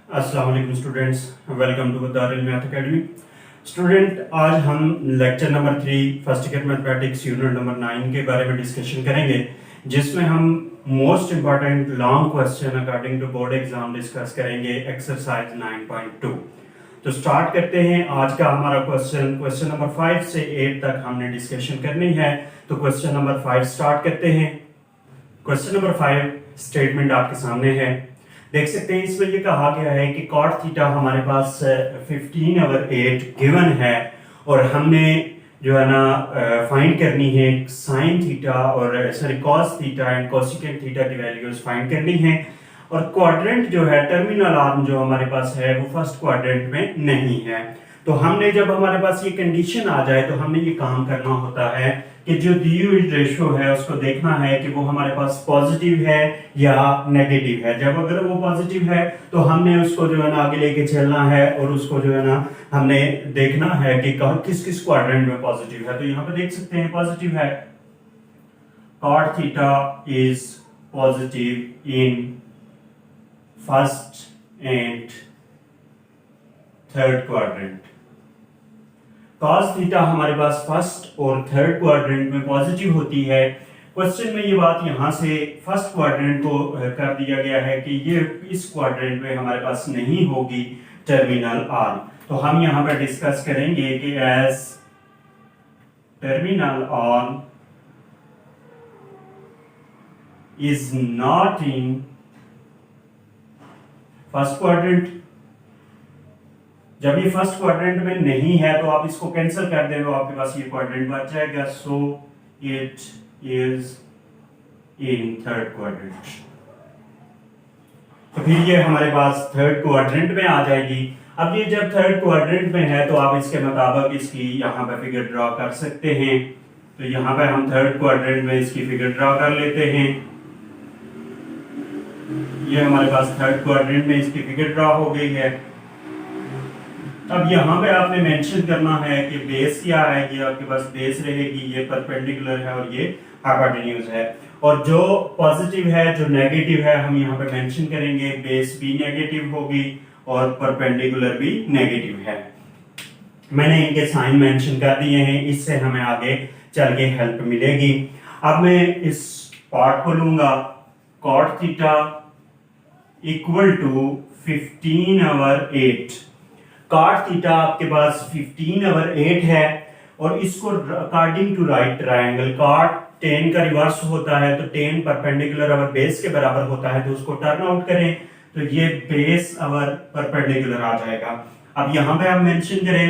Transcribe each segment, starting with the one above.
अस्सलाम वालेकुम students, welcome to Darul math academy. Student, आज हम lecture number 3 first year mathematics unit number 9 के बारे में डिस्कशन करेंगे, जिसमें हम most important long question according to board exam discuss करेंगे, एक्सरसाइज 9.2। तो स्टार्ट करते हैं। आज का हमारा क्वेश्चन नंबर 5 से 8 तक हमने डिस्कशन करनी है। तो क्वेश्चन नंबर 5 स्टार्ट करते हैं। क्वेश्चन नंबर 5 स्टेटमेंट आपके सामने है, देख सकते हैं। इसमें ये कहा गया है कि कॉट थीटा हमारे पास 15/8 गिवन है और हमने जो है ना फाइंड करनी है साइन थीटा और cos theta and cosecant theta की वैल्यूज फाइंड करनी है। और क्वाड्रेंट जो है, टर्मिनल आर्म जो हमारे पास है वो फर्स्ट क्वाड्रेंट में नहीं है। तो हमने जब हमारे पास ये कंडीशन आ जाए तो हमने ये काम करना होता है कि जो दी हुई रेशियो है उसको देखना है कि वो हमारे पास पॉजिटिव है या नेगेटिव है। जब अगर वो पॉजिटिव है तो हमने उसको जो है ना आगे लेके चलना है और उसको जो है ना हमने देखना है कि किस किस क्वाड्रेंट में पॉजिटिव है। तो यहाँ पे देख सकते हैं पॉजिटिव है, cot theta is positive in first and third quadrant. cos theta हमारे पास फर्स्ट और थर्ड क्वाड्रेंट में पॉजिटिव होती है। क्वेश्चन में ये बात यहाँ से फर्स्ट क्वाड्रेंट को कर दिया गया है कि ये इस क्वाड्रेंट में हमारे पास नहीं होगी टर्मिनल आर्म। तो हम यहाँ पर डिस्कस करेंगे कि as terminal arm is not in first quadrant. जब ये फर्स्ट क्वाड्रेंट में नहीं है तो आप इसको कैंसिल कर दें तो आपके पास ये क्वाड्रेंट बच जाएगा। सो it is in third quadrant. तो फिर ये हमारे पास थर्ड क्वाड्रेंट में आ जाएगी। अब ये जब थर्ड क्वाड्रेंट में है तो आप इसके मुताबिक इसकी यहाँ पे फिगर ड्रॉ कर सकते हैं। तो यहाँ पे हम थर्ड क्वाड्रेंट में इसकी फिगर ड्रॉ कर लेते हैं। ये हमारे पास थर्ड क्वाड्रेंट में इसकी फिगर ड्रॉ हो गई है। अब यहाँ पे आपने मेंशन करना है कि बेस क्या है। ये आपके पास बेस रहेगी, ये परपेंडिकुलर है और ये हाइपोटेन्यूज है। और जो पॉजिटिव है जो नेगेटिव है हम यहाँ पे मेंशन करेंगे। बेस भी नेगेटिव होगी और परपेंडिकुलर भी नेगेटिव है। मैंने इनके साइन मेंशन कर दिए हैं, इससे हमें आगे चल के हेल्प मिलेगी। अब मैं इस पार्ट को लूंगा, cot theta equal to 15/8। cot theta आपके पास 15/8 है और इसको according to right triangle cot tan का रिवर्स होता है तो tan परपेंडिकुलर अवर बेस के बराबर होता है तो उसको टर्न आउट करें तो ये बेस अवर परपेंडिकुलर आ जाएगा। अब यहां पे आप मेंशन करें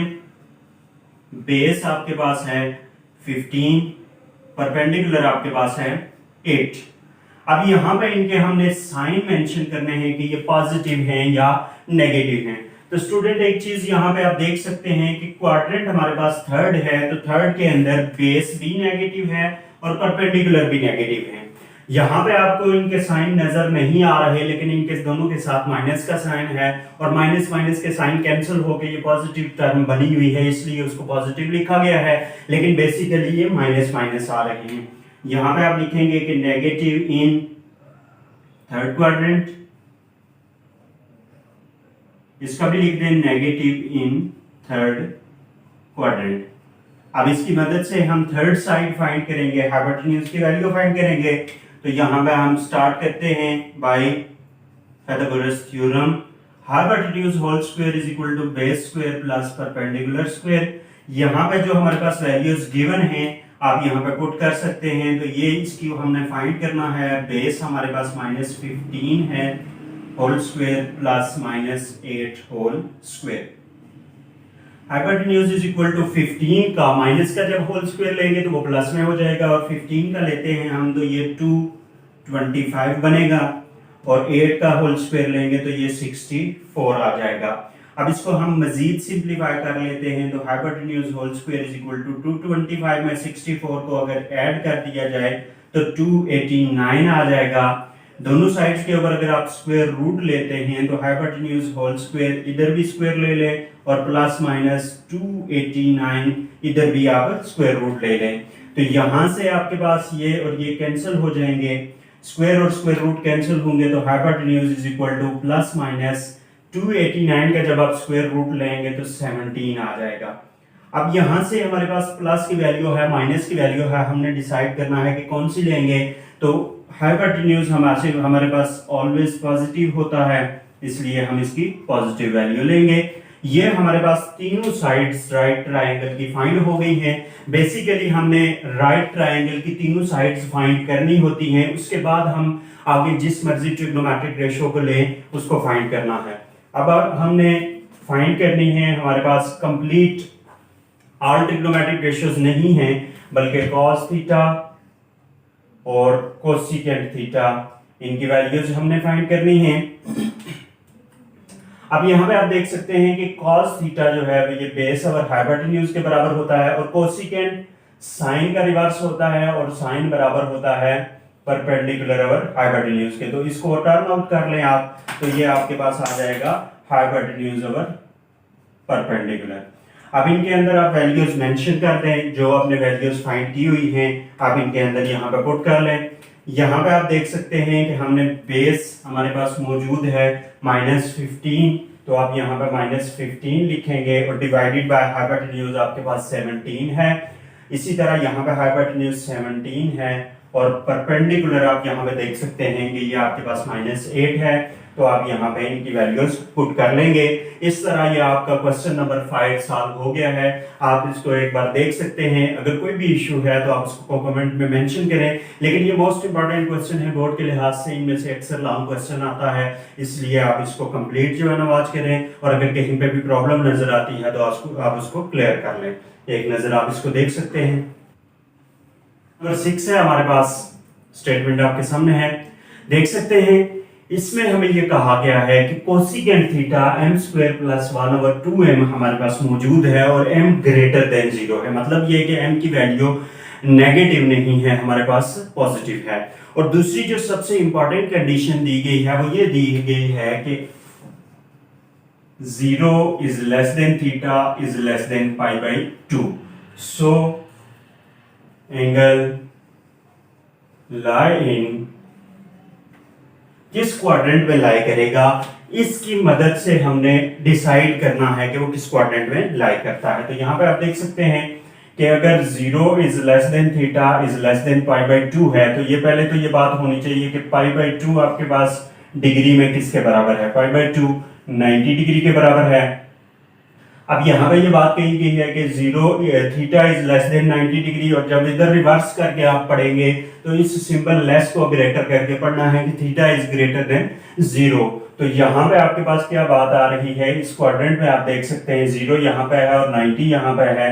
बेस आपके पास है 15, परपेंडिकुलर आपके पास है 8। अब यहां पे इनके हमने साइन मेंशन करने हैं कि ये पॉजिटिव हैं या नेगेटिव हैं। तो स्टूडेंट एक चीज यहाँ पे आप देख सकते हैं कि क्वाड्रेंट हमारे पास थर्ड है तो थर्ड के अंदर बेस भी नेगेटिव है और परपेंडिकुलर भी नेगेटिव है। यहाँ पे आपको इनके साइन नजर नहीं आ रहे लेकिन इनके दोनों के साथ माइनस का साइन है और माइनस माइनस के साइन कैंसिल होकर ये पॉजिटिव टर्म बनी हुई है, इसलिए उसको पॉजिटिव लिखा गया है। लेकिन बेसिकली ये माइनस माइनस आ रहे हैं। यहाँ पे आप लिखेंगे कि नेगेटिव इन थर्ड क्वाड्रेंट, इसका भी लिख दें नेगेटिव इन थर्ड क्वाड्रेंट। अब इसकी मदद से हम थर्ड साइड फाइंड करेंगे, हाइपोटेन्यूज की वैल्यू फाइंड करेंगे। तो यहाँ पे हम स्टार्ट करते हैं by Pythagoras theorem. Hypotenuse whole square is equal to base square plus perpendicular square. यहाँ पे जो हमारे पास वैल्यूज गिवन हैं आप यहाँ पे पुट कर सकते हैं। तो ये इसकी हमने फाइंड करना है। बेस हमारे पास -15 है whole square plus -8 whole square. Hypotenuse is equal to 15 का माइनस का जब होल स्क्वायर लेंगे तो वो प्लस में हो जाएगा और 15 का लेते हैं हम तो ये 225 बनेगा और 8 का होल स्क्वायर लेंगे तो ये 64 आ जाएगा। अब इसको हम मजीद सिंप्लीफाई कर लेते हैं तो hypotenuse whole square is equal to 225 में 64 को अगर ऐड कर दिया जाए तो 289 आ जाएगा। दोनों साइड्स के ऊपर अगर आप स्क्वायर रूट लेते हैं तो हाइपोटेन्यूज होल स्क्वायर इधर भी स्क्वायर ले लें और प्लस माइनस 289 इधर भी आप स्क्वायर रूट ले लें। तो यहां से आपके पास ये और ये कैंसिल हो जाएंगे। स्क्वायर और स्क्वायर रूट कैंसिल होंगे तो hypotenuse is equal to plus minus 289 का जब आप स्क्वायर रूट लेंगे तो 17 आ जाएगा। अब यहां से हमारे पास प्लस की वैल्यू है, माइनस की वैल्यू है, हमने डिसाइड करना है कि कौन सी लेंगे। तो हाइपोटेन्यूज हमारे पास ऑलवेज पॉजिटिव होता है, इसलिए हम इसकी पॉजिटिव वैल्यू लेंगे। ये हमारे पास तीनों साइड्स राइट ट्रायंगल की फाइंड हो गई हैं। बेसिकली हमने राइट ट्रायंगल की तीनों साइड्स फाइंड करनी होती हैं, उसके बाद हम आगे जिस मर्जी ट्रिग्नोमेट्रिक रेशियो को लें उसको फाइंड करना है। अब हमने फाइंड करनी है, हमारे पास कंप्लीट ऑल ट्रिग्नोमेट्रिक रेशियोज नहीं है, बल्कि cos थीटा और कोसेकेंट थीटा, इनकी वैल्यूज हमने फाइंड करनी है। अब यहाँ पे आप देख सकते हैं कि cos थीटा जो है ये बेस और हाइपोटेन्यूज के बराबर होता है, और कोसेकेंट साइन का रिवर्स होता है, और साइन बराबर होता है परपेंडिकुलर और हाइपोटेन्यूज के। तो इसको टर्न आउट कर लें आप, तो ये आपके पास आ जाएगा हाइपोटेन्यूज और परपेंडिकुलर। अब इनके अंदर आप वैल्यूज मेंशन कर दें, जो आपने वैल्यूज फाइंड की हुई हैं आप इनके अंदर यहाँ पे पुट कर लें। यहाँ पे आप देख सकते हैं कि हमने बेस हमारे पास मौजूद है -15, तो आप यहाँ पे -15 लिखेंगे, और डिवाइडेड बाय हाइपोटेन्यूज आपके पास 17 है। इसी तरह यहाँ पे हाइपोटेन्यूज 17 है, और परपेंडिकुलर आप यहाँ पे देख सकते हैं कि ये आपके पास -8 है, तो आप यहाँ पे इनकी वैल्यूज पुट कर लेंगे। इस तरह ये आपका क्वेश्चन नंबर 5 सॉल्व हो गया है। आप इसको एक बार देख सकते हैं, अगर कोई भी इश्यू है तो आप उसको कमेंट में मेंशन करें। लेकिन ये मोस्ट इंपॉर्टेंट क्वेश्चन है बोर्ड के लिहाज से, इनमें से अक्सर लॉन्ग क्वेश्चन आता है, इसलिए आप इसको कंप्लीट जो है ना वॉच करें, और अगर कहीं पे भी प्रॉब्लम नजर आती है तो आप उसको क्लियर कर लें। एक नजर आप इसको देख सकते हैं। नंबर 6 है हमारे पास, स्टेटमेंट आपके सामने है, देख सकते हैं। इसमें हमें ये कहा गया है कि कोसेकेंट थीटा m² + 1/2m हमारे पास मौजूद है, और m ग्रेटर देन 0 है। मतलब ये कि m की वैल्यू नेगेटिव नहीं है, हमारे पास पॉजिटिव है। और दूसरी जो सबसे इंपॉर्टेंट कंडीशन दी गई है वो ये दी गई है कि 0 is less than theta is less than π/2, so angle lie in किस क्वाड्रेंट में लाई करेगा, इसकी मदद से हमने डिसाइड करना है कि वो किस क्वाड्रेंट में लाई करता है। तो यहाँ पे आप देख सकते हैं कि अगर 0 is less than theta is less than π/2 है, तो ये पहले तो ये बात होनी चाहिए कि π/2 आपके पास डिग्री में किसके बराबर है, π/2 90 डिग्री के बराबर है। अब यहाँ पे ये बात कही गई है कि 0 theta is less than 90 degree, और जब इधर रिवर्स करके आप पढ़ेंगे तो इस सिंबल लेस को ग्रेटर करके पढ़ना है कि थीटा इज ग्रेटर देन 0। तो यहाँ पे आपके पास क्या बात आ रही है, इस क्वाड्रेंट में आप देख सकते हैं 0 यहाँ पे है और 90 यहाँ पे है,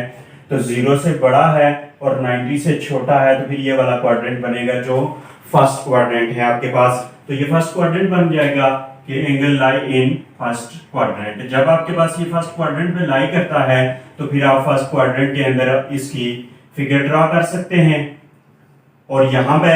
तो 0 से बड़ा है और 90 से छोटा है, तो फिर ये वाला क्वाड्रेंट बनेगा जो फर्स्ट क्वाड्रेंट है आपके पास। तो ये फर्स्ट क्वाड्रेंट बन जाएगा कि angle lie in first quadrant. जब आपके पास ये फर्स्ट क्वाड्रेंट में लाई करता है तो फिर आप फर्स्ट क्वाड्रेंट के अंदर इसकी फिगर ड्रा कर सकते हैं, और यहाँ पे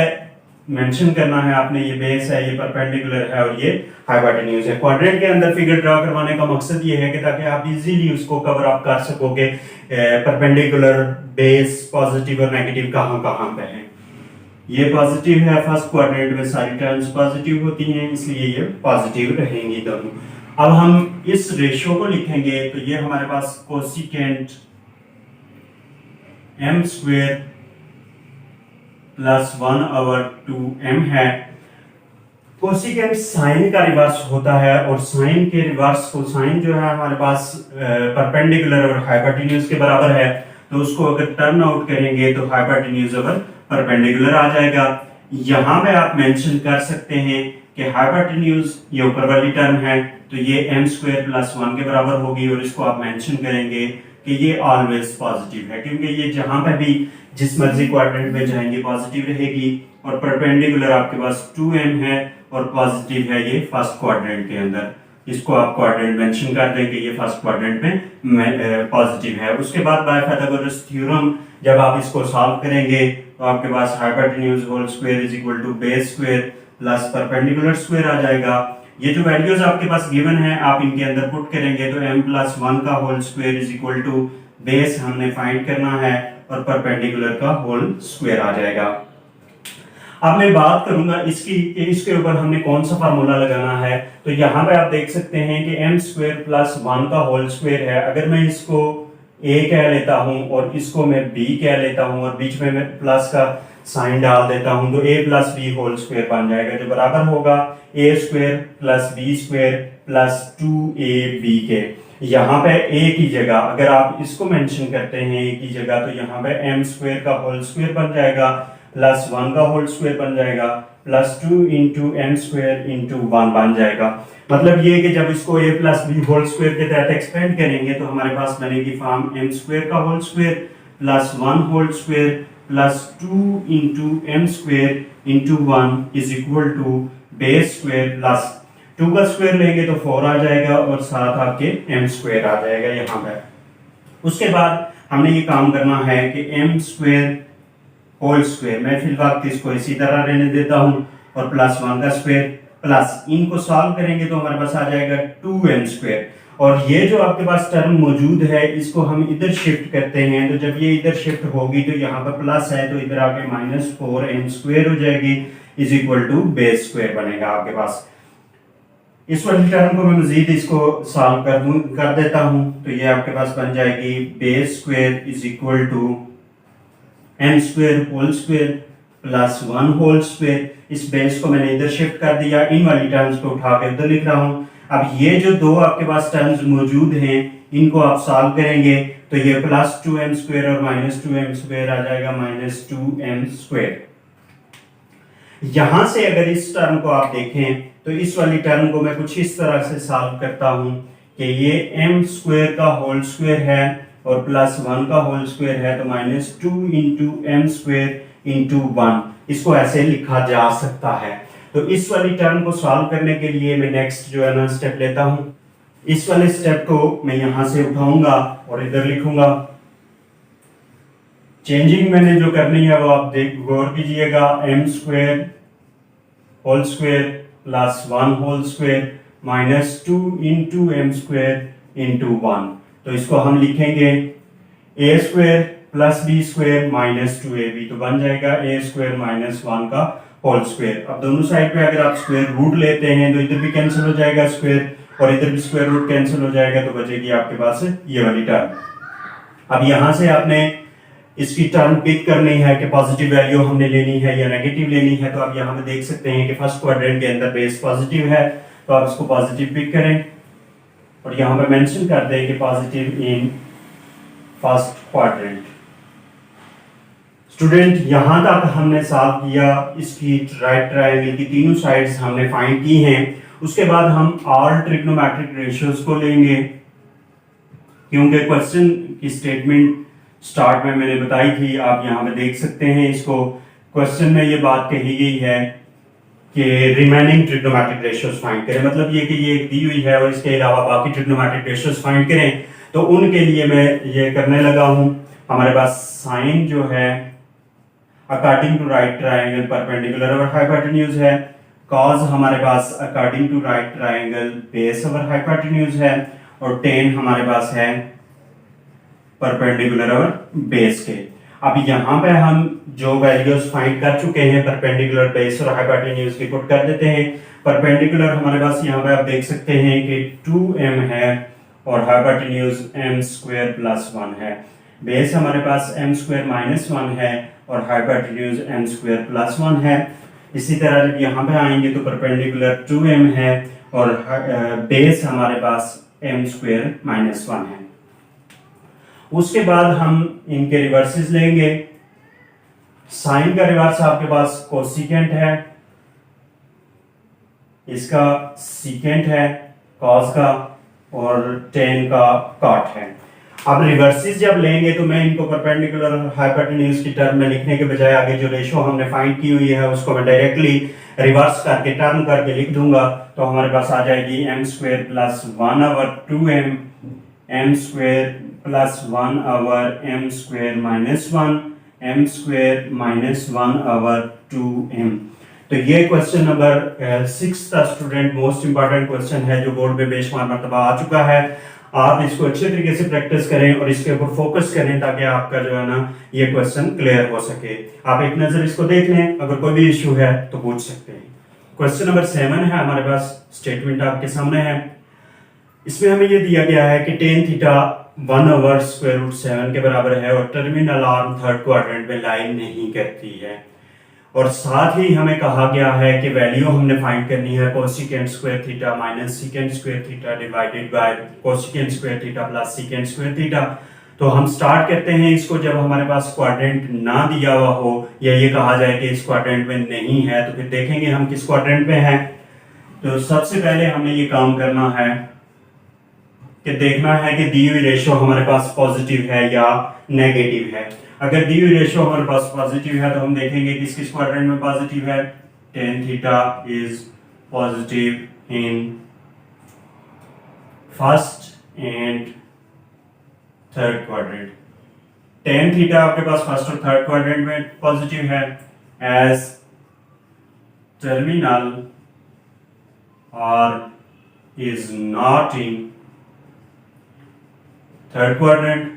मेंशन करना है आपने, ये बेस है, ये परपेंडिकुलर है और ये हाइपोटेन्यूज है। क्वाड्रेंट के अंदर फिगर ड्रा करवाने का मकसद ये है कि ताकि आप इजीली उसको कवर अप कर सकोगे, परपेंडिकुलर, बेस, पॉजिटिव और नेगेटिव कहाँ कहाँ पे है। ये पॉजिटिव है, फर्स्ट क्वाड्रेंट में सारी टर्म्स पॉजिटिव होती हैं, इसलिए ये पॉजिटिव रहेंगी दोनों। अब हम इस रेशियो को लिखेंगे, तो ये हमारे पास कोसेकेंट m² + 1/2m है। कोसेकेंट साइन का रिवर्स होता है, और साइन के रिवर्स को, साइन जो है हमारे पास परपेंडिकुलर और हाइपोटेन्यूज के बराबर है, तो उसको अगर टर्न आउट करेंगे तो हाइपोटेन्यूज ओवर परपेंडिकुलर आ जाएगा। यहाँ पे आप मेंशन कर सकते हैं कि हाइपोटेन्यूज ये ऊपर वाली टर्म है, तो ये m² + 1 के बराबर होगी, और इसको आप मेंशन करेंगे कि ये ऑलवेज पॉजिटिव है, क्योंकि ये जहां पे भी जिस मर्जी क्वाड्रेंट में जाएंगे पॉजिटिव रहेगी। और परपेंडिकुलर आपके पास 2m है और पॉजिटिव है ये फर्स्ट क्वाड्रेंट के अंदर, इसको आप क्वाड्रेंट मेंशन कर देंगे, ये फर्स्ट क्वाड्रेंट में पॉजिटिव है। उसके बाद पाइथागोरस थ्योरम जब आप इसको सॉल्व करेंगे तो आपके पास hypotenuse whole square is equal to base square plus perpendicular square आ जाएगा। ये जो वैल्यूज आपके पास गिवन है आप इनके अंदर पुट करेंगे, तो m + 1 का whole square is equal to base हमने फाइंड करना है और परपेंडिकुलर का होल स्क्वायर आ जाएगा। अब मैं बात करूंगा इसकी कि इसके ऊपर हमने कौन सा फार्मूला लगाना है। तो यहाँ पे आप देख सकते हैं कि एम स्क्वेयर प्लस 1 का होल स्क्वेयर है। अगर मैं इसको ए कह लेता हूं और इसको मैं बी कह लेता हूं और बीच में मैं प्लस का साइन डाल देता हूं तो A plus B whole square बन जाएगा, जो बराबर होगा A square plus B square plus 2ab के। यहाँ पे ए की जगह अगर आप इसको मेंशन करते हैं ए की जगह, तो यहाँ पे एम स्क्वेयर का होल स्क्वेयर बन जाएगा प्लस 1 का होल स्क्वेयर बन जाएगा plus 2 into M square into 1 बन जाएगा। मतलब ये कि जब इसको a plus B whole square के तहत एक्सपेंड करेंगे तो हमारे पास बनेगी फॉर्म एम स्क्वेयर का whole square plus 1 whole square plus 2 into M square into 1 is equal to base square plus 2 का स्क्वेयर लेंगे तो 4 आ जाएगा और साथ आपके एम स्क्वेयर आ जाएगा यहाँ पे। उसके बाद हमने ये काम करना है कि एम स्क्वेयर होल स्क्वेयर, मैं फिलहाल इसको इसी तरह रहने देता हूँ, और प्लस 1 का स्क्वेयर प्लस इनको सॉल्व करेंगे तो हमारे पास आ जाएगा 2m स्क्वेयर। और ये जो आपके पास टर्म मौजूद है इसको हम इधर शिफ्ट करते हैं, तो जब ये इधर शिफ्ट होगी तो यहाँ पर प्लस है तो इधर आके -4m स्क्वेयर हो जाएगी is equal to base square बनेगा आपके पास। इस वाली टर्म को मैं मजीद इसको सॉल्व कर देता हूं तो ये आपके पास बन जाएगी base square is equal to M square whole square plus 1 whole square. इस बेस को मैंने इधर शिफ्ट कर दिया, इन वाली टर्म्स को उठा के उधर लिख रहा हूं। अब ये जो दो आपके पास टर्म्स मौजूद हैं इनको आप सॉल्व करेंगे तो ये प्लस 2m स्क्वेयर और -2m स्क्वेयर आ जाएगा -2m स्क्वेयर। यहां से अगर इस टर्म को आप देखें तो इस वाली टर्म को मैं कुछ इस तरह से सॉल्व करता हूं कि ये m स्क्वेयर का होल स्क्वेयर है और प्लस 1 का होल स्क्वेयर है तो -2 इंटू एम स्क्वेयर इंटू 1, इसको ऐसे लिखा जा सकता है। तो इस वाली टर्म को सॉल्व करने के लिए मैं नेक्स्ट जो है ना स्टेप लेता हूं। इस वाले स्टेप को मैं यहां से उठाऊंगा और इधर लिखूंगा। चेंजिंग मैंने जो करनी है वो आप गौर कीजिएगा, M square whole square plus 1 whole square -2 into M square into 1। तो इसको हम लिखेंगे A square plus B square -2ab, तो बन जाएगा ए स्क्वेयर -1 का होल स्क्वेयर। अब दोनों साइड पे अगर आप स्क्वायर रूट लेते हैं तो इधर भी कैंसिल हो जाएगा स्क्वायर और इधर भी स्क्वायर रूट कैंसिल हो जाएगा, तो बचेगी आपके पास ये वाली टर्म। अब यहां से आपने इसकी टर्म पिक करनी है कि पॉजिटिव वैल्यू हमने लेनी है या नेगेटिव लेनी है। तो आप यहाँ पे देख सकते हैं कि फर्स्ट क्वाड्रेंट के अंदर बेस पॉजिटिव है तो आप इसको पॉजिटिव पिक करें और यहाँ पे मेंशन कर दें कि positive in first quadrant. Student यहां तक हमने सॉल्व किया, इसकी राइट ट्रायंगल की तीनों साइड्स हमने फाइंड की हैं। उसके बाद हम ऑल ट्रिग्नोमेट्रिक रेशियोज को लेंगे, क्योंकि क्वेश्चन की स्टेटमेंट स्टार्ट में मैंने बताई थी, आप यहाँ पे देख सकते हैं इसको। क्वेश्चन में ये बात कही गई है कि रिमेनिंग ट्रिग्नोमेट्रिक रेशियोज फाइंड करें, मतलब ये कि ये एक दी हुई है और इसके अलावा बाकी ट्रिग्नोमेट्रिक रेशियोज फाइंड करें। तो उनके लिए मैं ये करने लगा हूं। हमारे पास साइन जो है according to right triangle perpendicular और हाइपोटेन्यूज है, कॉज हमारे पास according to right triangle base और हाइपोटेन्यूज है, और टेन हमारे पास है परपेंडिकुलर और बेस के। अब यहाँ पे हम जो वैल्यूज फाइंड कर चुके हैं परपेंडिकुलर बेस और हाइपोटेन्यूज की पुट कर देते हैं। परपेंडिकुलर हमारे पास यहाँ पे आप देख सकते हैं कि 2m है और हाइपोटेन्यूज m स्क्वायर प्लस 1 है। बेस हमारे पास m स्क्वायर -1 है और हाइपोटेन्यूज m स्क्वायर प्लस 1 है। इसी तरह जब यहाँ पे आएंगे तो परपेंडिकुलर 2m है और बेस हमारे पास m स्क्वायर -1 है। उसके बाद हम इनके रिवर्सेस लेंगे। साइन का रिवर्स आपके पास कोसिकेंट है, इसका सीकेंट है कॉस का, और टेन का कॉट है। अब रिवर्सेस जब लेंगे तो मैं इनको परपेंडिकुलर और हाइपोटेन्यूज की टर्म में लिखने के बजाय आगे जो रेशो हमने फाइंड की हुई है उसको मैं डायरेक्टली रिवर्स करके टर्म करके लिख दूंगा। तो हमारे पास आ जाएगी m square plus 1 over 2m, m square plus 1 over m square -1, m square -1 over 2m। तो ये क्वेश्चन नंबर 6 का स्टूडेंट मोस्ट इंपॉर्टेंट क्वेश्चन है जो बोर्ड में बेशुमार मर्तबा आ चुका है। आप इसको अच्छे तरीके से प्रैक्टिस करें और इसके ऊपर फोकस करें ताकि आपका जो है ना ये क्वेश्चन क्लियर हो सके। आप एक नजर इसको देख लें, अगर कोई भी इश्यू है तो पूछ सकते हैं। क्वेश्चन नंबर 7 है हमारे पास, स्टेटमेंट आपके सामने है। इसमें हमें ये दिया गया है कि टेन थीटा 1/√7 के बराबर है और टर्मिनल आर्म थर्ड क्वाड्रेंट में लाइन नहीं करती है, और साथ ही हमें कहा गया है कि वैल्यू हमने फाइंड करनी है cosecant square theta minus secant square theta divided by cosecant square theta plus secant square theta. तो हम स्टार्ट करते हैं इसको जब हमारे पास क्वाड्रेंट ना दिया हुआ हो या ये कहा जाए कि इस क्वाड्रेंट में नहीं है, तो फिर देखेंगे हम किस क्वाड्रेंट में है। तो सबसे पहले हमें ये काम करना है कि देखना है कि दी हुई रेशो हमारे पास पॉजिटिव है या नेगेटिव है। अगर दी हुई रेशो हमारे पास पॉजिटिव है तो हम देखेंगे किस किस क्वाड्रेंट में पॉजिटिव है। Tan theta is positive in first and third quadrant. Tan theta आपके पास फर्स्ट और थर्ड क्वाड्रेंट में पॉजिटिव है as terminal arm is not in third quadrant.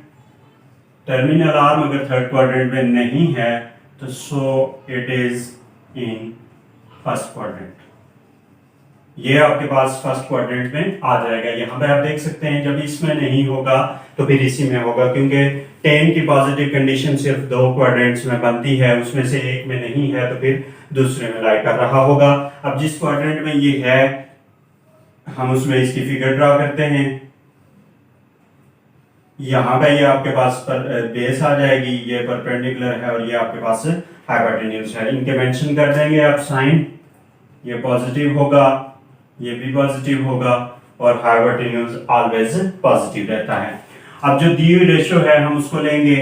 Terminal arm अगर थर्ड क्वाड्रेंट में नहीं है तो so it is in first quadrant. ये आपके पास फर्स्ट क्वाड्रेंट में आ जाएगा। यहां पे आप देख सकते हैं जब इसमें नहीं होगा तो फिर इसी में होगा, क्योंकि 10 की पॉजिटिव कंडीशन सिर्फ 2 क्वाड्रेंट्स में बनती है, उसमें से एक में नहीं है तो फिर दूसरे में लाई कर रहा होगा। अब जिस क्वाड्रेंट में ये है हम उसमें इसकी फिगर ड्रा करते हैं। यहाँ पे ये आपके पास बेस आ जाएगी, ये परपेंडिकुलर है और ये आपके पास हाइपोटेन्यूज है। इनके मेंशन कर देंगे आप साइन, ये पॉजिटिव होगा, ये भी पॉजिटिव होगा और हाइपोटेन्यूज ऑलवेज पॉजिटिव रहता है। अब जो दी हुई रेशियो है हम उसको लेंगे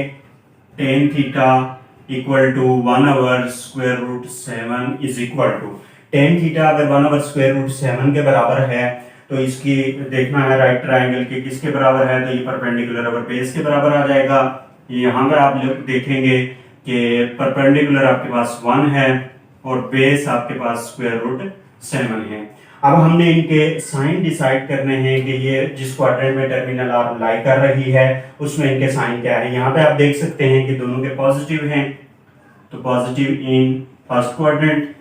tan theta equal to 1/√7 is equal to tan theta अगर 1/√7 के बराबर है तो इसकी देखना है राइट ट्रायंगल के किसके बराबर है, तो ये परपेंडिकुलर अगर बेस के बराबर आ जाएगा। यहाँ पे आप लोग देखेंगे कि परपेंडिकुलर आपके पास 1 है और बेस आपके पास √7 है। अब हमने इनके साइन डिसाइड करने हैं कि ये जिस क्वाड्रेंट में टर्मिनल आर्म लाई कर रही है उसमें इनके साइन क्या है। यहाँ पे आप देख सकते हैं कि दोनों के पॉजिटिव हैं, तो पॉजिटिव इन फर्स्ट क्वाड्रेंट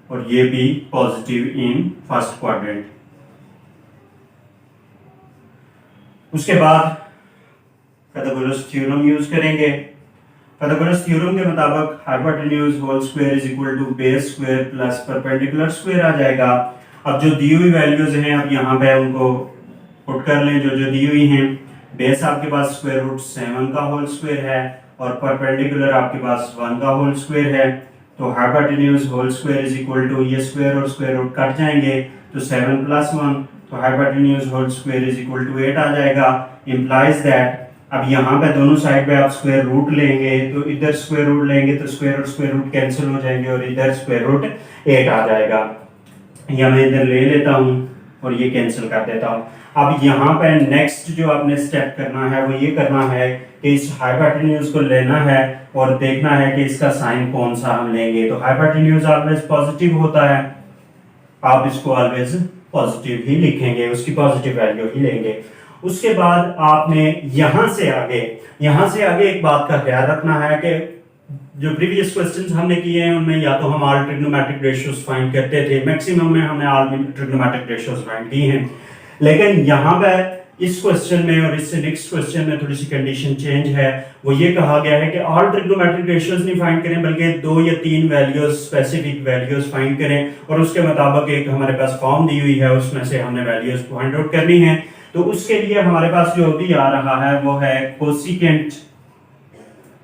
और ये भी पॉजिटिव इन फर्स्ट क्वाड्रेंट। उसके बाद पाइथागोरस थ्योरम यूज करेंगे। पाइथागोरस थ्योरम के मुताबिक hypotenuse whole square is equal to base square plus perpendicular square आ जाएगा। अब जो दी हुई वैल्यूज हैं अब यहाँ पे उनको पुट कर लें। जो दी हुई हैं, बेस आपके पास √7 का होल स्क्वायर है और परपेंडिकुलर आपके पास 1 का होल स्क्वायर है। तो hypotenuse whole square is equal to ये स्क्वायर और स्क्वायर रूट कट जाएंगे तो 7 + 1, तो hypotenuse whole square is equal to 8 आ जाएगा। इंप्लाइज दैट अब यहाँ पे दोनों साइड पे आप स्क्वायर रूट लेंगे तो इधर स्क्वायर रूट लेंगे तो स्क्वायर और स्क्वायर रूट कैंसिल हो जाएंगे और इधर स्क्वायर रूट 8 आ जाएगा। या मैं इधर ले लेता हूँ और ये कैंसिल कर देता हूँ। अब यहाँ पे नेक्स्ट जो आपने स्टेप करना है वो ये करना है कि इस हाइपोटेन्यूज को लेना है और देखना है कि इसका साइन कौन सा हम लेंगे। तो हाइपोटेन्यूज ऑलवेज पॉजिटिव होता है, आप इसको ऑलवेज पॉजिटिव ही लिखेंगे, उसकी पॉजिटिव वैल्यू ही लेंगे। उसके बाद आपने यहां से आगे एक बात का ख्याल रखना है कि जो प्रीवियस क्वेश्चंस हमने किए हैं उनमें या तो हम ऑल ट्रिग्नोमेट्रिक रेशियोज फाइंड करते थे, मैक्सिमम में हमने ऑल ट्रिग्नोमेट्रिक रेशियोज फाइंड की हैं, लेकिन यहाँ पे इस क्वेश्चन में और इससे नेक्स्ट क्वेश्चन में थोड़ी सी कंडीशन चेंज है। वो ये कहा गया है कि ऑल ट्रिग्नोमेट्रिक रेशियोज नहीं फाइंड करें बल्कि 2 या 3 वैल्यूज, स्पेसिफिक वैल्यूज फाइंड करें और उसके मुताबिक एक हमारे पास फॉर्म दी हुई है उसमें से हमने वैल्यूज फाइंड आउट करनी है। तो उसके लिए हमारे पास जो अभी आ रहा है वो है कोसिकेंट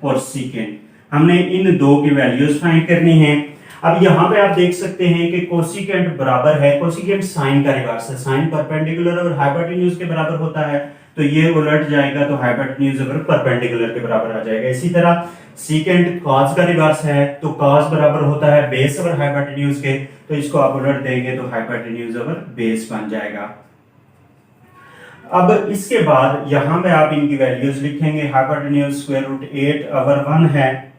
और सीकेंट। हमने इन 2 की वैल्यूज फाइंड करनी है। अब यहाँ पे आप देख सकते हैं कि कोसिकेंट बराबर है, कोसिकेंट साइन का रिवर्स है, साइन परपेंडिकुलर और हाइपोटेन्यूज के बराबर होता है तो ये उलट जाएगा तो हाइपोटेन्यूज अगर परपेंडिकुलर के बराबर आ जाएगा। इसी तरह सीकेंट कॉस का रिवर्स है तो कॉस बराबर होता है बेस ओवर हाइपोटेन्यूज के, तो इसको आप उलट देंगे तो हाइपोटेन्यूज ओवर बेस बन जाएगा। अब इसके बाद यहाँ पे आप इनकी वैल्यूज लिखेंगे। हाइपोटेन्यूज √8/1 है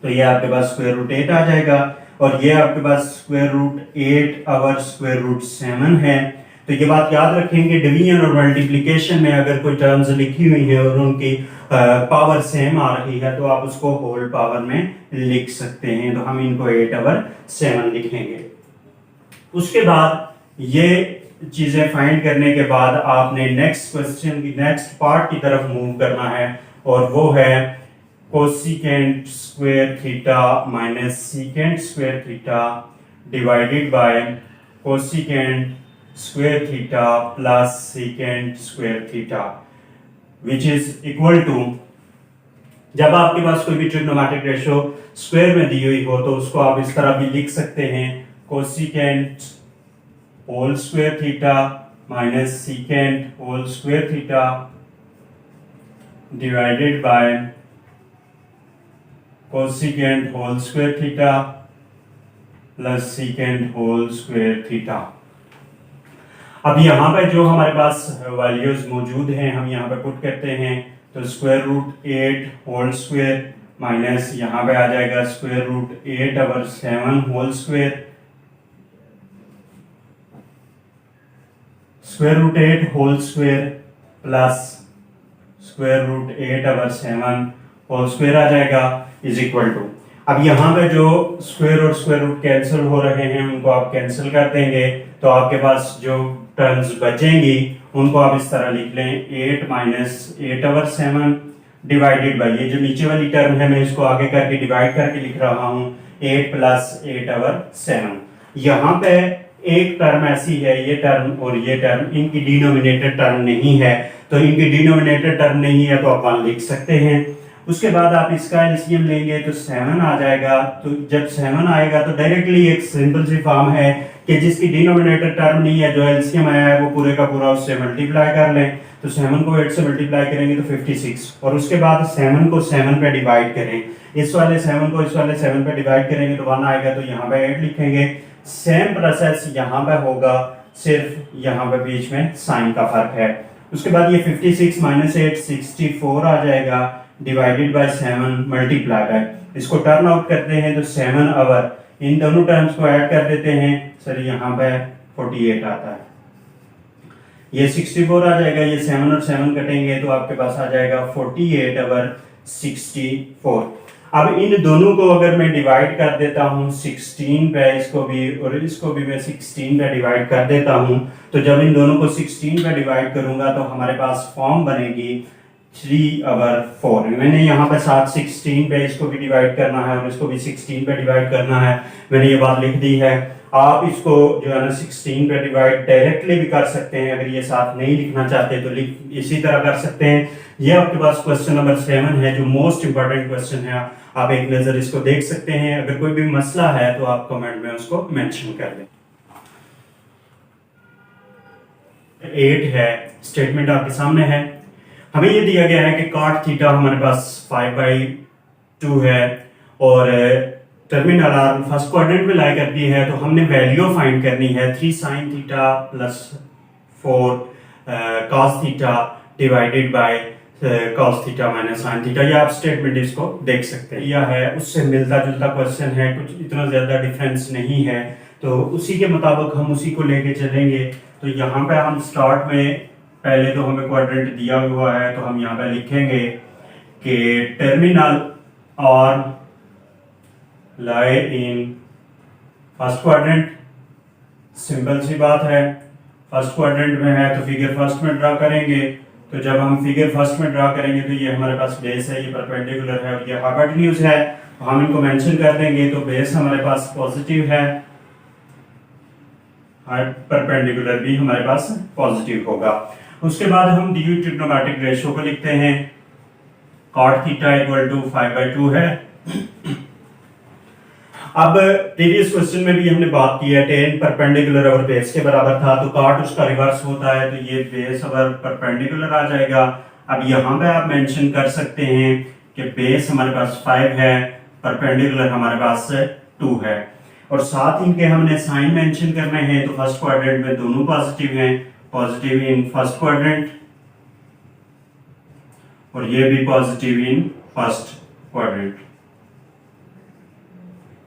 तो ये आपके पास √8 आ जाएगा और ये आपके पास √8/7 है तो ये बात याद रखेंगे, डिवीजन और मल्टीप्लिकेशन में अगर कोई टर्म्स लिखी हुई है और उनकी पावर सेम आ रही है तो आप उसको होल पावर में लिख सकते हैं। तो हम इनको 8/7 लिखेंगे। उसके बाद ये चीजें फाइंड करने के बाद आपने नेक्स्ट क्वेश्चन की नेक्स्ट पार्ट की तरफ मूव करना है, और वो है cosecant square theta minus secant square theta divided by cosecant square theta plus secant square theta which is equal to, जब आपके पास कोई भी ट्रिग्नोमेट्रिक रेशो स्क्वायर में दी हुई हो तो उसको आप इस तरह भी लिख सकते हैं, cosecant whole square theta minus secant whole square theta divided by cosecant whole square theta plus secant whole square theta. अब यहाँ पे जो हमारे पास वैल्यूज मौजूद हैं हम यहाँ पे पुट करते हैं, तो square root 8 whole square minus यहाँ पे आ जाएगा square root 8/7 whole square, square root 8 whole square plus square root 8/7 whole square आ जाएगा इज इक्वल टू, अब यहाँ पे जो स्क्वायर और स्क्वायर रूट कैंसिल हो रहे हैं उनको आप कैंसिल कर देंगे, तो आपके पास जो टर्म्स बचेंगी उनको आप इस तरह लिख लें 8 माइनस 8/7 डिवाइडेड बाई, ये जो नीचे वाली टर्म है मैं इसको आगे करके डिवाइड करके लिख रहा हूँ 8 प्लस 8/7। यहाँ पे एक टर्म ऐसी है, ये टर्म और ये टर्म इनकी डिनोमिनेटर टर्म नहीं है, तो इनकी डिनोमिनेटर टर्म नहीं है तो आप 1 लिख सकते हैं। उसके बाद आप इसका एलसीएम लेंगे तो 7 आ जाएगा, तो जब 7 आएगा तो डायरेक्टली एक सिंपल सी फॉर्म है कि जिसकी डिनोमिनेटर टर्म नहीं है जो एलसीएम आया है वो पूरे का पूरा उससे मल्टीप्लाई कर लें, तो 7 को 8 से मल्टीप्लाई करेंगे तो 56, और उसके बाद 7 को 7 पे डिवाइड करें, इस वाले 7 को इस वाले 7 पे डिवाइड करेंगे तो 1 आएगा, तो यहाँ पे 8 लिखेंगे। सेम प्रोसेस यहाँ पे होगा, सिर्फ यहाँ पे बीच में साइन का फर्क है। उसके बाद ये 56 माइनस 8 64 आ जाएगा डिवाइडेड बाय 7 मल्टीप्लाई बाय, इसको टर्न आउट करते हैं तो 7/, इन दोनों टर्म्स को ऐड कर देते हैं, सर यहाँ पे 48 आता है, ये 64 आ जाएगा, ये 7 और 7 कटेंगे तो आपके पास आ जाएगा 48/64। अब इन दोनों को अगर मैं डिवाइड कर देता हूँ 16 पे, इसको भी और इसको भी मैं 16 पे डिवाइड कर देता हूँ, तो जब इन दोनों को 16 पे डिवाइड करूंगा तो हमारे पास फॉर्म बनेगी 3/4। मैंने यहाँ पे साथ 16 पे इसको भी डिवाइड करना है और इसको भी 16 पे डिवाइड करना है, मैंने ये बात लिख दी है। आप इसको जो है ना 16 पे डिवाइड डायरेक्टली भी कर सकते हैं, अगर ये साथ नहीं लिखना चाहते तो इसी तरह कर सकते हैं। ये आपके पास क्वेश्चन नंबर 7 है जो मोस्ट इंपॉर्टेंट क्वेश्चन है, आप एक नजर इसको देख सकते हैं, अगर कोई भी मसला है तो आप कमेंट में उसको मेंशन कर दें। 8 है, स्टेटमेंट आपके सामने है, हमें ये दिया गया है कि cot थीटा हमारे पास 5/2 है और टर्मिनल आर्म फर्स्ट क्वाड्रेंट में लाई करती है, तो हमने वैल्यू फाइंड करनी है 3 sin theta plus 4 cos theta divided bye cos theta minus sin theta. ये आप स्टेटमेंट इसको देख सकते हैं, यह है उससे मिलता जुलता क्वेश्चन है, कुछ इतना ज्यादा डिफरेंस नहीं है, तो उसी के मुताबिक हम उसी को लेके चलेंगे। तो यहाँ पे हम स्टार्ट में पहले तो हमें क्वाड्रेंट दिया हुआ है, तो हम यहाँ पे लिखेंगे कि terminal arm lie in first quadrant, simple सी बात है, फर्स्ट क्वाड्रेंट में है तो फिगर फर्स्ट में ड्रा करेंगे, तो जब हम फिगर फर्स्ट में ड्रा करेंगे तो ये हमारे पास बेस है, ये परपेंडिकुलर है और ये हाइपोटेन्यूज है, तो हम इनको मेंशन कर देंगे, तो बेस हमारे पास पॉजिटिव है, परपेंडिकुलर भी हमारे पास पॉजिटिव होगा। उसके बाद हम डी ट्रिग्नोमेट्रिक रेशियो को लिखते हैं, cot थीटा इक्वल टू 5/2 है। अब प्रीवियस क्वेश्चन में भी हमने बात की है tan परपेंडिकुलर और बेस के बराबर था, तो cot उसका रिवर्स होता है, तो ये बेस अगर परपेंडिकुलर आ जाएगा। अब यहाँ पे आप मेंशन कर सकते हैं कि बेस हमारे पास 5 है, परपेंडिकुलर हमारे पास 2 है, और साथ इनके हमने साइन मेंशन करने हैं, तो फर्स्ट क्वाड्रेंट में दोनों पॉजिटिव हैं, पॉजिटिव इन फर्स्ट क्वाड्रेंट और ये भी पॉजिटिव इन फर्स्ट क्वाड्रेंट,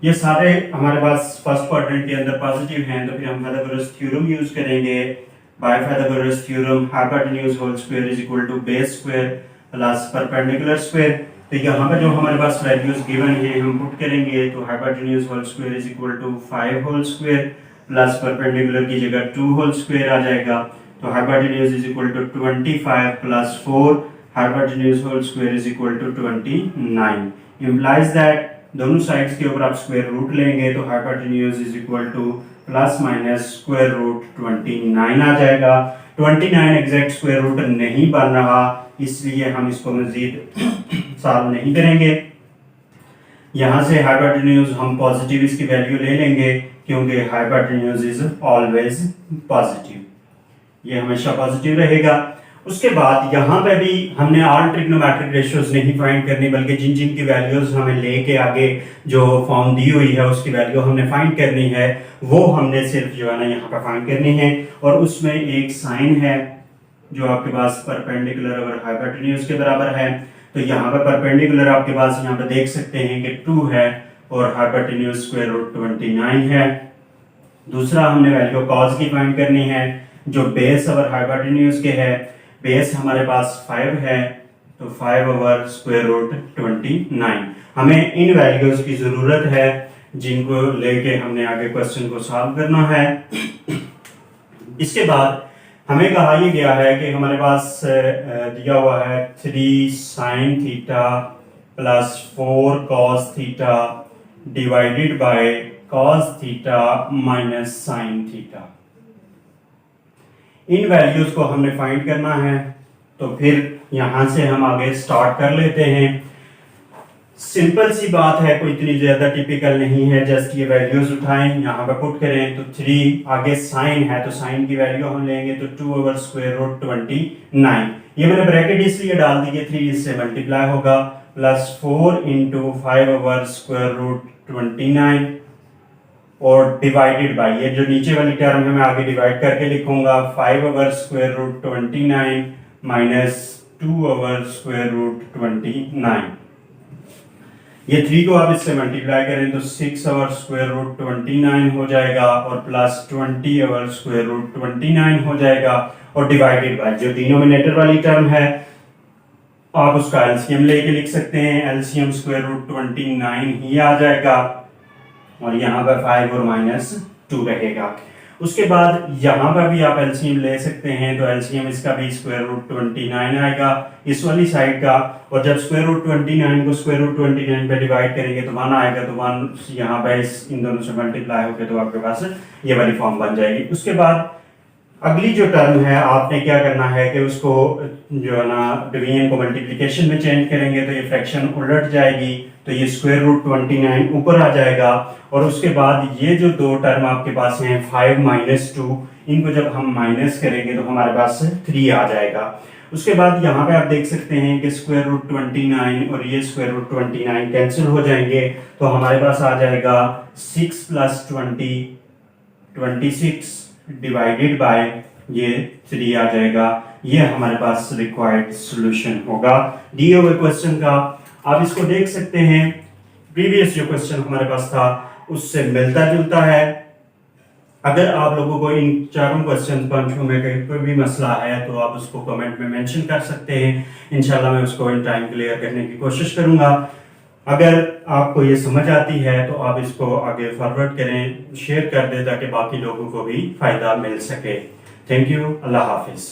ये सारे हमारे पास फर्स्ट क्वाड्रेंट के अंदर पॉजिटिव हैं, तो फिर हम पाइथागोरस थ्योरम यूज करेंगे, Pythagoras theorem, hypotenuse whole square is equal to base square plus perpendicular square. तो यहाँ पर जो हमारे पास वैल्यूज गिवन है हम पुट करेंगे तो hypotenuse whole square is equal to 5 whole square plus perpendicular की जगह 2 होल स्क्वायर आ जाएगा। तो hypotenuse is equal to 25 plus 4 hypotenuse whole square is equal to 29 implies that दोनों साइड्स के ऊपर आप स्क्वायर रूट लेंगे तो hypotenuse is equal to plus minus square root 29 आ जाएगा। 29 एग्जैक्ट स्क्वायर रूट नहीं बन रहा इसलिए हम इसको मजीद सॉल्व नहीं करेंगे। यहाँ से हाइपोटेन्यूज हम पॉजिटिव इसकी वैल्यू ले लेंगे क्योंकि हाइपोटेन्यूज इज ऑलवेज पॉजिटिव, ये हमेशा पॉजिटिव रहेगा। उसके बाद यहाँ पे भी हमने ऑल ट्रिग्नोमेट्रिक रेशियोज नहीं फाइंड करनी बल्कि जिन जिन की वैल्यूज हमें लेके आगे जो फॉर्म दी हुई है उसकी वैल्यू हमने फाइंड करनी है वो हमने सिर्फ जो है ना यहाँ पे फाइंड करनी है। और उसमें एक साइन है जो आपके पास परपेंडिकुलर और हाइपोटेन्यूज के बराबर है। तो यहाँ पे परपेंडिकुलर आपके पास यहाँ पे देख सकते हैं कि 2 है और हाइपोटेन्यूज स्क्वायर रूट 29 है। दूसरा हमने वैल्यू कॉस की फाइंड करनी है जो बेस और हाइपोटेन्यूज के है। बेस हमारे पास 5 है तो 5 ओवर स्क्वायर रूट 29। हमें इन वैल्यूज की जरूरत है जिनको लेके हमने आगे क्वेश्चन को सॉल्व करना है। इसके बाद हमें कहा यह गया है कि हमारे पास दिया हुआ है 3 sine theta plus 4 cos theta divided by cos theta minus sine theta. In values को हमने फाइंड करना है तो फिर यहां से हम आगे स्टार्ट कर लेते हैं। सिंपल सी बात है, कोई इतनी ज्यादा टिपिकल नहीं है। जस्ट ये वैल्यूज उठाएं यहाँ पे पुट करें तो 3 आगे साइन है तो साइन की वैल्यू हम लेंगे तो 2 ओवर स्क्वायर रूट 29। ये मैंने ब्रैकेट इसलिए डाल दी है 3 इससे मल्टीप्लाई होगा plus 4 into 5 over square root 29 और डिवाइडेड बाय ये जो नीचे वाली टर्म है मैं आगे डिवाइड करके लिखूंगा 5 ओवर स्क्वायर रूट 29 माइनस 2 ओवर स्क्वायर रूट 29। ये 3 को आप इससे मल्टीप्लाई करें तो 6 ओवर स्क्वायर रूट 29 हो जाएगा और प्लस 20 ओवर स्क्वायर रूट 29 हो जाएगा और डिवाइडेड बाय जो डिनोमिनेटर वाली टर्म है आप उसका एलसीएम लेके लिख सकते हैं। एलसीएम स्क्वायर रूट 29 ही आ जाएगा और यहाँ पर 5 और माइनस 2 रहेगा। उसके बाद यहाँ पर भी आप एलसीएम ले सकते हैं तो एलसीएम इसका भी स्क्वायर रूट 29 आएगा इस वाली साइड का और जब स्क्वायर रूट 29 को स्क्वायर रूट 29 पे डिवाइड करेंगे तो 1 आएगा तो 1 यहाँ पे इन दोनों से मल्टीप्लाई होकर तो आपके पास ये वाली फॉर्म बन जाएगी। उसके बाद अगली जो टर्म है आपने क्या करना है कि उसको जो है ना डिवीजन को मल्टीप्लिकेशन में चेंज करेंगे तो ये फ्रैक्शन उलट जाएगी तो ये स्क्वायर रूट 29 ऊपर आ जाएगा और उसके बाद ये जो दो टर्म आपके पास हैं 5 माइनस 2 इनको जब हम माइनस करेंगे तो हमारे पास 3 आ जाएगा। उसके बाद यहाँ पे आप देख सकते हैं कि स्क्वायर रूट 29 और ये स्क्वायर रूट 29 कैंसिल हो जाएंगे तो हमारे पास आ जाएगा 6 प्लस 20 26 डिवाइडेड बाय ये 3 आ जाएगा। ये हमारे पास रिक्वायर्ड सॉल्यूशन होगा दिए हुए क्वेश्चन का। आप इसको देख सकते हैं प्रीवियस जो क्वेश्चन हमारे पास था उससे मिलता जुलता है। अगर आप लोगों को इन चारों क्वेश्चन पंचों में कहीं कोई भी मसला है तो आप उसको कमेंट में मेंशन कर सकते हैं। इंशाल्लाह मैं उसको इन टाइम क्लियर करने की कोशिश करूंगा। अगर आपको ये समझ आती है तो आप इसको आगे फॉरवर्ड करें, शेयर कर दें ताकि बाकी लोगों को भी फायदा मिल सके। Thank you, Allah Hafiz.